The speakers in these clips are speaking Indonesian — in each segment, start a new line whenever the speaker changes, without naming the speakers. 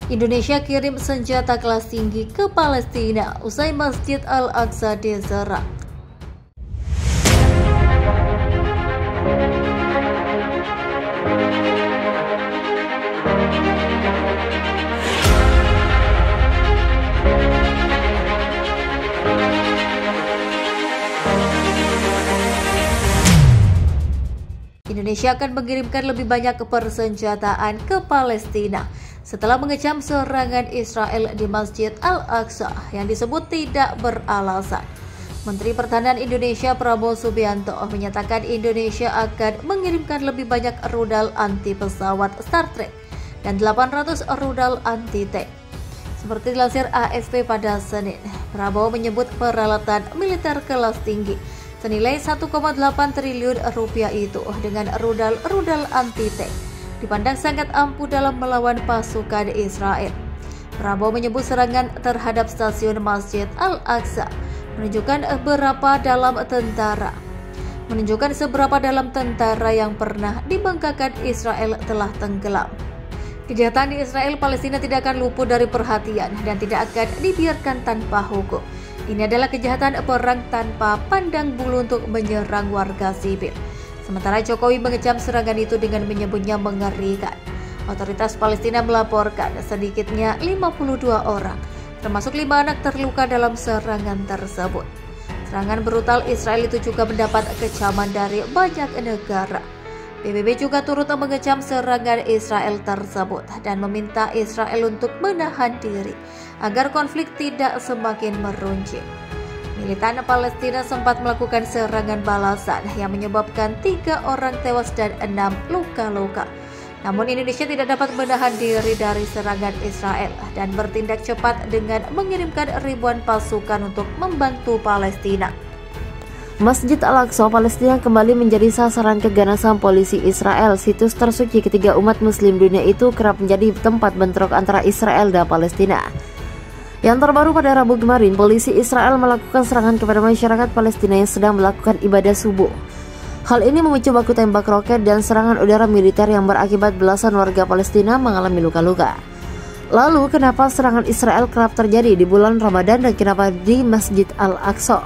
Indonesia kirim senjata kelas tinggi ke Palestina usai Masjid Al-Aqsa diserang. Indonesia akan mengirimkan lebih banyak persenjataan ke Palestina setelah mengecam serangan Israel di Masjid Al-Aqsa yang disebut tidak beralasan. Menteri Pertahanan Indonesia Prabowo Subianto menyatakan Indonesia akan mengirimkan lebih banyak rudal anti pesawat Star Trek dan 800 rudal anti tank. Seperti dilansir AFP pada Senin, Prabowo menyebut peralatan militer kelas tinggi senilai 1,8 triliun rupiah itu dengan rudal anti tank dipandang sangat ampuh dalam melawan pasukan Israel. Prabowo menyebut serangan terhadap stasiun Masjid Al-Aqsa menunjukkan seberapa dalam tentara yang pernah dibanggakan Israel telah tenggelam. Kejahatan di Israel Palestina tidak akan luput dari perhatian dan tidak akan dibiarkan tanpa hukum. Ini adalah kejahatan perang tanpa pandang bulu untuk menyerang warga sipil. Sementara Jokowi mengecam serangan itu dengan menyebutnya mengerikan. Otoritas Palestina melaporkan sedikitnya 52 orang, termasuk 5 anak terluka dalam serangan tersebut. Serangan brutal Israel itu juga mendapat kecaman dari banyak negara. PBB juga turut mengecam serangan Israel tersebut dan meminta Israel untuk menahan diri agar konflik tidak semakin meruncing. Militan Palestina sempat melakukan serangan balasan yang menyebabkan 3 orang tewas dan 6 luka-luka. Namun Indonesia tidak dapat menahan diri dari serangan Israel dan bertindak cepat dengan mengirimkan ribuan pasukan untuk membantu Palestina.
Masjid Al-Aqsa Palestina kembali menjadi sasaran keganasan polisi Israel. Situs tersuci ketiga umat muslim dunia itu kerap menjadi tempat bentrok antara Israel dan Palestina. Yang terbaru pada Rabu kemarin, polisi Israel melakukan serangan kepada masyarakat Palestina yang sedang melakukan ibadah subuh. Hal ini memicu baku tembak roket dan serangan udara militer yang berakibat belasan warga Palestina mengalami luka-luka. Lalu, kenapa serangan Israel kerap terjadi di bulan Ramadan dan kenapa di Masjid Al-Aqsa?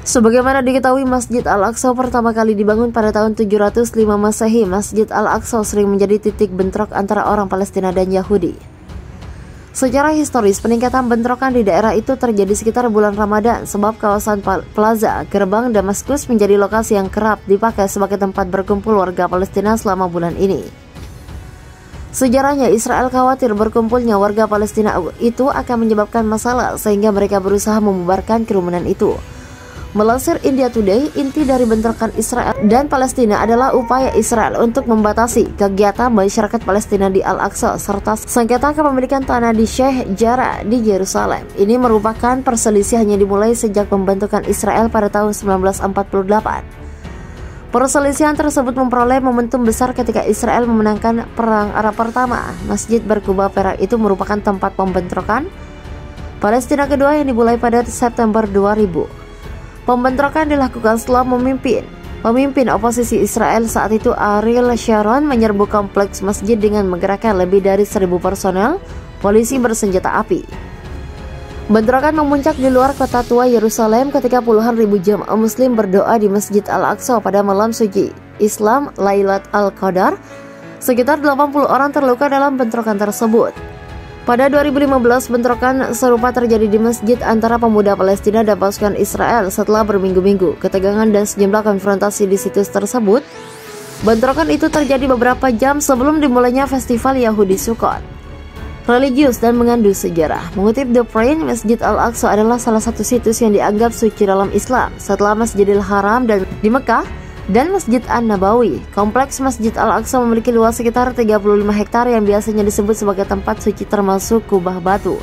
Sebagaimana diketahui, Masjid Al-Aqsa pertama kali dibangun pada tahun 705 Masehi. Masjid Al-Aqsa sering menjadi titik bentrok antara orang Palestina dan Yahudi. Secara historis, peningkatan bentrokan di daerah itu terjadi sekitar bulan Ramadan sebab kawasan Plaza Gerbang Damaskus menjadi lokasi yang kerap dipakai sebagai tempat berkumpul warga Palestina selama bulan ini. Sejarahnya, Israel khawatir berkumpulnya warga Palestina itu akan menyebabkan masalah sehingga mereka berusaha membubarkan kerumunan itu. Melansir India Today, inti dari bentrokan Israel dan Palestina adalah upaya Israel untuk membatasi kegiatan masyarakat Palestina di Al-Aqsa serta sengketa kepemilikan tanah di Sheikh Jarrah di Yerusalem. Ini merupakan perselisihan yang dimulai sejak pembentukan Israel pada tahun 1948. Perselisihan tersebut memperoleh momentum besar ketika Israel memenangkan Perang Arab Pertama. Masjid berkubah perak itu merupakan tempat pembentrokan Palestina kedua yang dimulai pada September 2000. Pembentrokan dilakukan setelah pemimpin oposisi Israel saat itu Ariel Sharon menyerbu kompleks masjid dengan menggerakkan lebih dari 1.000 personel polisi bersenjata api. Bentrokan memuncak di luar kota tua Yerusalem ketika puluhan ribu jemaah muslim berdoa di Masjid Al-Aqsa pada malam suci Islam Lailat Al-Qadar. Sekitar 80 orang terluka dalam bentrokan tersebut. Pada 2015, bentrokan serupa terjadi di masjid antara pemuda Palestina dan pasukan Israel setelah berminggu-minggu ketegangan dan sejumlah konfrontasi di situs tersebut. Bentrokan itu terjadi beberapa jam sebelum dimulainya festival Yahudi Sukkot. Religius dan mengandung sejarah. Mengutip The Print, Masjid Al-Aqsa adalah salah satu situs yang dianggap suci dalam Islam setelah Masjidil Haram dan di Mekah dan Masjid An-Nabawi. Kompleks Masjid Al-Aqsa memiliki luas sekitar 35 hektar yang biasanya disebut sebagai tempat suci termasuk kubah batu.